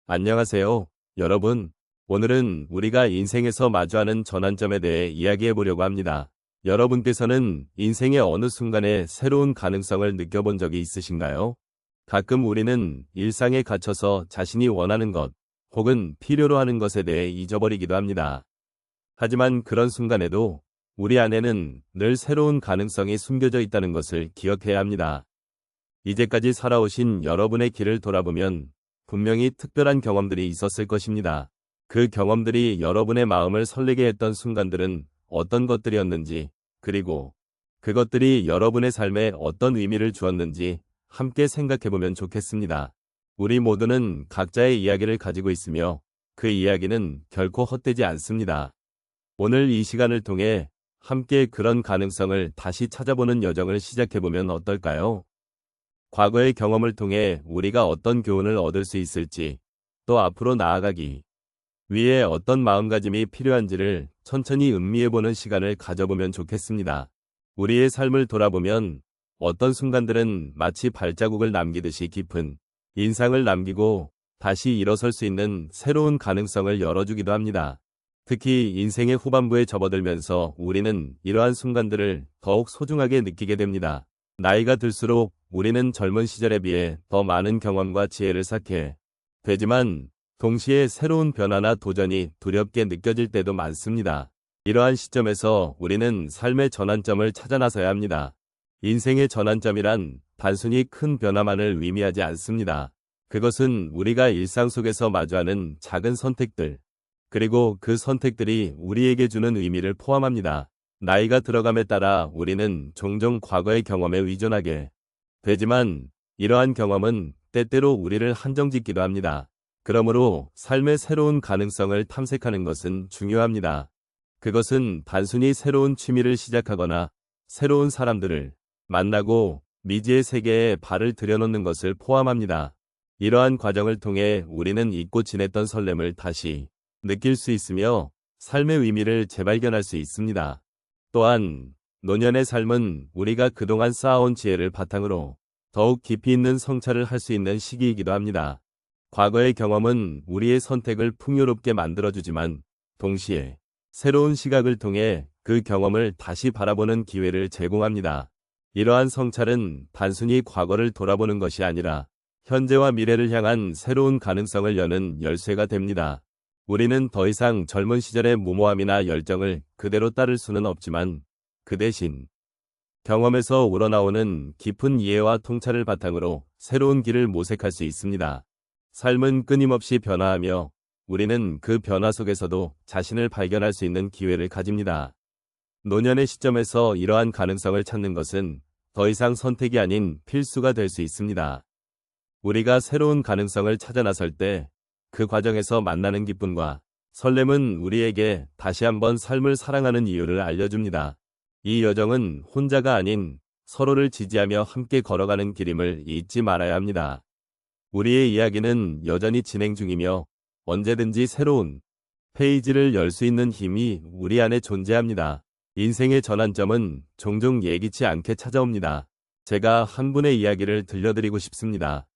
안녕하세요, 여러분. 오늘은 우리가 인생에서 마주하는 전환점에 대해 이야기해 보려고 합니다. 여러분께서는 인생의 어느 순간에 새로운 가능성을 느껴본 적이 있으신가요? 가끔 우리는 일상에 갇혀서 자신이 원하는 것, 혹은 필요로 하는 것에 대해 잊어버리기도 합니다. 하지만 그런 순간에도 우리 안에는 늘 새로운 가능성이 숨겨져 있다는 것을 기억해야 합니다. 이제까지 살아오신 여러분의 길을 돌아보면 분명히 특별한 경험들이 있었을 것입니다. 그 경험들이 여러분의 마음을 설레게 했던 순간들은 어떤 것들이었는지, 그리고 그것들이 여러분의 삶에 어떤 의미를 주었는지 함께 생각해보면 좋겠습니다. 우리 모두는 각자의 이야기를 가지고 있으며 그 이야기는 결코 헛되지 않습니다. 오늘 이 시간을 통해 함께 그런 가능성을 다시 찾아보는 여정을 시작해보면 어떨까요? 과거의 경험을 통해 우리가 어떤 교훈을 얻을 수 있을지, 또 앞으로 나아가기 위해 어떤 마음가짐이 필요한지를 천천히 음미해보는 시간을 가져보면 좋겠습니다. 우리의 삶을 돌아보면 어떤 순간들은 마치 발자국을 남기듯이 깊은 인상을 남기고 다시 일어설 수 있는 새로운 가능성을 열어주기도 합니다. 특히 인생의 후반부에 접어들면서 우리는 이러한 순간들을 더욱 소중하게 느끼게 됩니다. 나이가 들수록 우리는 젊은 시절에 비해 더 많은 경험과 지혜를 쌓게 되지만 동시에 새로운 변화나 도전이 두렵게 느껴질 때도 많습니다. 이러한 시점에서 우리는 삶의 전환점을 찾아 나서야 합니다. 인생의 전환점이란 단순히 큰 변화만을 의미하지 않습니다. 그것은 우리가 일상 속에서 마주하는 작은 선택들, 그리고 그 선택들이 우리에게 주는 의미를 포함합니다. 나이가 들어감에 따라 우리는 종종 과거의 경험에 의존하게 되지만 이러한 경험은 때때로 우리를 한정짓기도 합니다. 그러므로 삶의 새로운 가능성을 탐색하는 것은 중요합니다. 그것은 단순히 새로운 취미를 시작하거나 새로운 사람들을 만나고 미지의 세계에 발을 들여놓는 것을 포함합니다. 이러한 과정을 통해 우리는 잊고 지냈던 설렘을 다시 느낄 수 있으며 삶의 의미를 재발견할 수 있습니다. 또한 노년의 삶은 우리가 그동안 쌓아온 지혜를 바탕으로 더욱 깊이 있는 성찰을 할 수 있는 시기이기도 합니다. 과거의 경험은 우리의 선택을 풍요롭게 만들어주지만 동시에 새로운 시각을 통해 그 경험을 다시 바라보는 기회를 제공합니다. 이러한 성찰은 단순히 과거를 돌아보는 것이 아니라 현재와 미래를 향한 새로운 가능성을 여는 열쇠가 됩니다. 우리는 더 이상 젊은 시절의 무모함이나 열정을 그대로 따를 수는 없지만 그 대신 경험에서 우러나오는 깊은 이해와 통찰을 바탕으로 새로운 길을 모색할 수 있습니다. 삶은 끊임없이 변화하며 우리는 그 변화 속에서도 자신을 발견할 수 있는 기회를 가집니다. 노년의 시점에서 이러한 가능성을 찾는 것은 더 이상 선택이 아닌 필수가 될 수 있습니다. 우리가 새로운 가능성을 찾아 나설 때 그 과정에서 만나는 기쁨과 설렘은 우리에게 다시 한번 삶을 사랑하는 이유를 알려줍니다. 이 여정은 혼자가 아닌 서로를 지지하며 함께 걸어가는 길임을 잊지 말아야 합니다. 우리의 이야기는 여전히 진행 중이며 언제든지 새로운 페이지를 열 수 있는 힘이 우리 안에 존재합니다. 인생의 전환점은 종종 예기치 않게 찾아옵니다. 제가 한 분의 이야기를 들려드리고 싶습니다.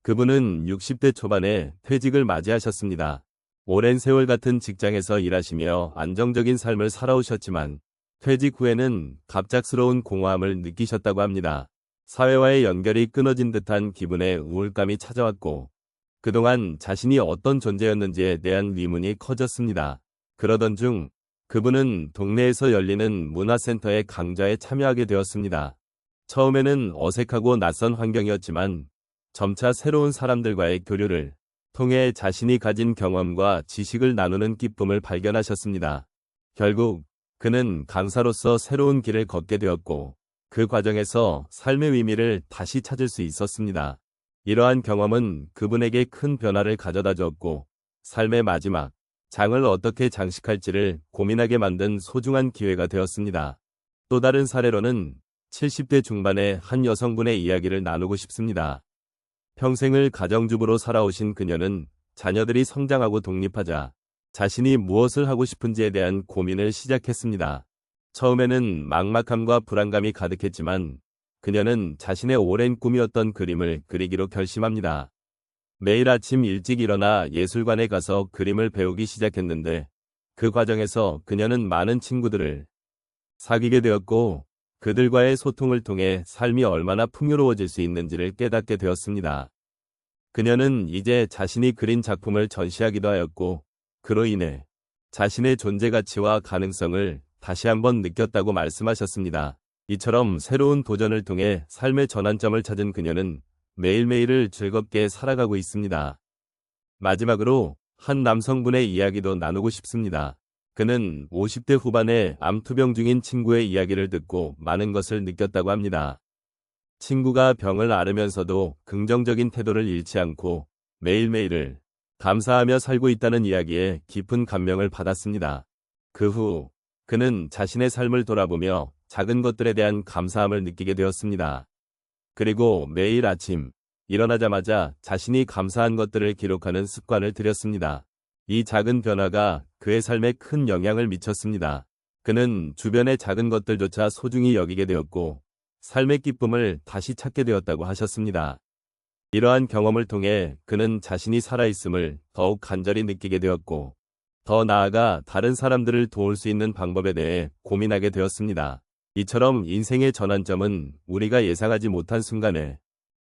그분은 60대 초반에 퇴직을 맞이하셨습니다. 오랜 세월 같은 직장에서 일하시며 안정적인 삶을 살아오셨지만 퇴직 후에는 갑작스러운 공허함을 느끼셨다고 합니다. 사회와의 연결이 끊어진 듯한 기분의 우울감이 찾아왔고 그동안 자신이 어떤 존재였는지에 대한 의문이 커졌습니다. 그러던 중 그분은 동네에서 열리는 문화센터의 강좌에 참여하게 되었습니다. 처음에는 어색하고 낯선 환경이었지만 점차 새로운 사람들과의 교류를 통해 자신이 가진 경험과 지식을 나누는 기쁨을 발견하셨습니다. 결국 그는 강사로서 새로운 길을 걷게 되었고 그 과정에서 삶의 의미를 다시 찾을 수 있었습니다. 이러한 경험은 그분에게 큰 변화를 가져다 주었고 삶의 마지막 장을 어떻게 장식할지를 고민하게 만든 소중한 기회가 되었습니다. 또 다른 사례로는 70대 중반의 한 여성분의 이야기를 나누고 싶습니다. 평생을 가정주부로 살아오신 그녀는 자녀들이 성장하고 독립하자 자신이 무엇을 하고 싶은지에 대한 고민을 시작했습니다. 처음에는 막막함과 불안감이 가득했지만 그녀는 자신의 오랜 꿈이었던 그림을 그리기로 결심합니다. 매일 아침 일찍 일어나 예술관에 가서 그림을 배우기 시작했는데 그 과정에서 그녀는 많은 친구들을 사귀게 되었고 그들과의 소통을 통해 삶이 얼마나 풍요로워질 수 있는지를 깨닫게 되었습니다. 그녀는 이제 자신이 그린 작품을 전시하기도 하였고 그로 인해 자신의 존재 가치와 가능성을 다시 한번 느꼈다고 말씀하셨습니다. 이처럼 새로운 도전을 통해 삶의 전환점을 찾은 그녀는 매일매일을 즐겁게 살아가고 있습니다. 마지막으로 한 남성분의 이야기도 나누고 싶습니다. 그는 50대 후반에 암투병 중인 친구의 이야기를 듣고 많은 것을 느꼈다고 합니다. 친구가 병을 앓으면서도 긍정적인 태도를 잃지 않고 매일매일을 감사하며 살고 있다는 이야기에 깊은 감명을 받았습니다. 그 후 그는 자신의 삶을 돌아보며 작은 것들에 대한 감사함을 느끼게 되었습니다. 그리고 매일 아침 일어나자마자 자신이 감사한 것들을 기록하는 습관을 들였습니다. 이 작은 변화가 그의 삶에 큰 영향을 미쳤습니다. 그는 주변의 작은 것들조차 소중히 여기게 되었고 삶의 기쁨을 다시 찾게 되었다고 하셨습니다. 이러한 경험을 통해 그는 자신이 살아있음을 더욱 간절히 느끼게 되었고 더 나아가 다른 사람들을 도울 수 있는 방법에 대해 고민하게 되었습니다. 이처럼 인생의 전환점은 우리가 예상하지 못한 순간에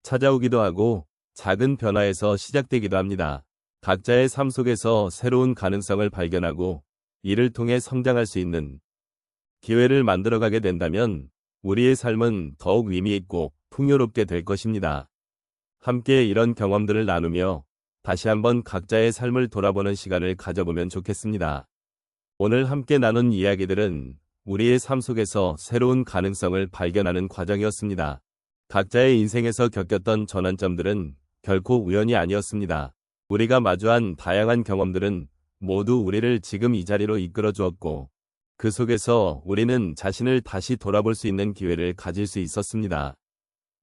찾아오기도 하고 작은 변화에서 시작되기도 합니다. 각자의 삶 속에서 새로운 가능성을 발견하고 이를 통해 성장할 수 있는 기회를 만들어가게 된다면 우리의 삶은 더욱 의미 있고 풍요롭게 될 것입니다. 함께 이런 경험들을 나누며 다시 한번 각자의 삶을 돌아보는 시간을 가져보면 좋겠습니다. 오늘 함께 나눈 이야기들은 우리의 삶 속에서 새로운 가능성을 발견하는 과정이었습니다. 각자의 인생에서 겪었던 전환점들은 결코 우연이 아니었습니다. 우리가 마주한 다양한 경험들은 모두 우리를 지금 이 자리로 이끌어 주었고 그 속에서 우리는 자신을 다시 돌아볼 수 있는 기회를 가질 수 있었습니다.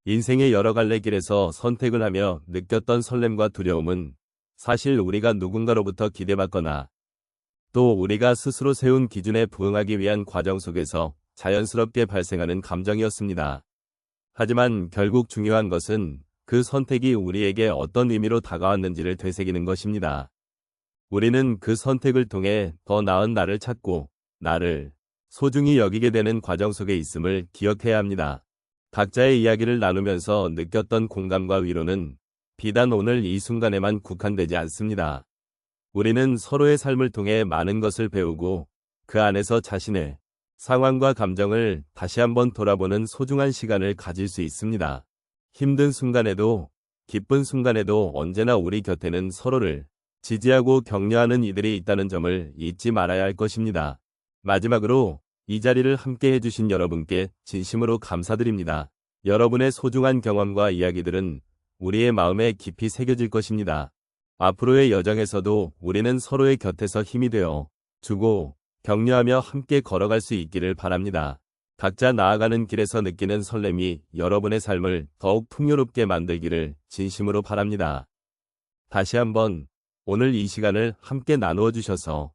인생의 여러 갈래 길에서 선택을 하며 느꼈던 설렘과 두려움은 사실 우리가 누군가로부터 기대받거나 또 우리가 스스로 세운 기준에 부응하기 위한 과정 속에서 자연스럽게 발생하는 감정이었습니다. 하지만 결국 중요한 것은 그 선택이 우리에게 어떤 의미로 다가왔는지를 되새기는 것입니다. 우리는 그 선택을 통해 더 나은 나를 찾고 나를 소중히 여기게 되는 과정 속에 있음을 기억해야 합니다. 각자의 이야기를 나누면서 느꼈던 공감과 위로는 비단 오늘 이 순간에만 국한되지 않습니다. 우리는 서로의 삶을 통해 많은 것을 배우고 그 안에서 자신의 상황과 감정을 다시 한번 돌아보는 소중한 시간을 가질 수 있습니다. 힘든 순간에도 기쁜 순간에도 언제나 우리 곁에는 서로를 지지하고 격려하는 이들이 있다는 점을 잊지 말아야 할 것입니다. 마지막으로 이 자리를 함께 해주신 여러분께 진심으로 감사드립니다. 여러분의 소중한 경험과 이야기들은 우리의 마음에 깊이 새겨질 것입니다. 앞으로의 여정에서도 우리는 서로의 곁에서 힘이 되어 주고 격려하며 함께 걸어갈 수 있기를 바랍니다. 각자 나아가는 길에서 느끼는 설렘이 여러분의 삶을 더욱 풍요롭게 만들기를 진심으로 바랍니다. 다시 한번 오늘 이 시간을 함께 나누어 주셔서